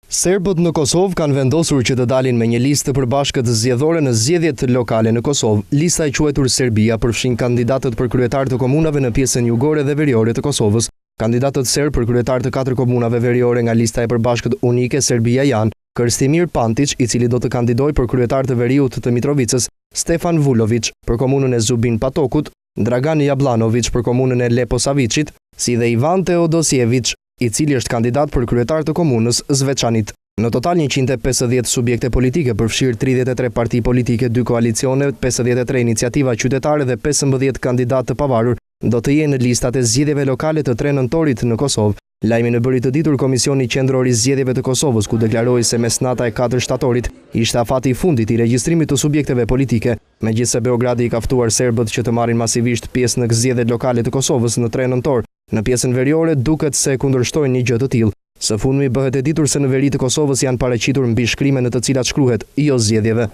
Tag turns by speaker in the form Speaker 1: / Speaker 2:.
Speaker 1: Serbët në Kosovë kanë vendosur që të dalin me një listë përbashkët zgjedhore në zgjedhjet lokale në Kosovë. Lista e quajtur Serbia përfshin kandidatët për kryetar të komunave në pjesën jugore dhe veriore të Kosovës. Kandidatët serb për kryetar të 4 komunave veriore nga lista e përbashkët unike Serbia janë Krstimir Pantić, i cili do të kandidojë për kryetar të veriut të Mitrovicës, Stefan Vulović për komunën e Zubin Patokut, Dragan Jablanović për komunën e Leposavicit, si dhe Ivan Teodosjević, i cili është kandidat për kryetar të komunës Zvečanit. Në total 150 subjekte politike, përfshirë 33 parti politike, 2 koalicione, 53 iniciativa qytetare dhe 15 kandidatë të pavarur, do të jenë në listat e zgjedhjeve lokale të 3 nëntorit në Kosovë. Lajmin e bëri të ditur Komisioni Qendror i Zgjedhjeve të Kosovës, ku deklaroi se mesnata e 4 shtatorit ishte afati i fundit i regjistrimit të subjekteve politike, megjithse Beogradi i ka ftuar serbët që të marrin masivisht pjesë në zgjedhjet lokale të Kosovës në 3 nëntor. Në pjesën veriore duket se kundërshtojnë një gjë të tillë. Së fundmi bëhet e ditur se në veri të Kosovës janë paraqitur mbi shkrimet në të cilat shkruhet jo zgjedhjeve.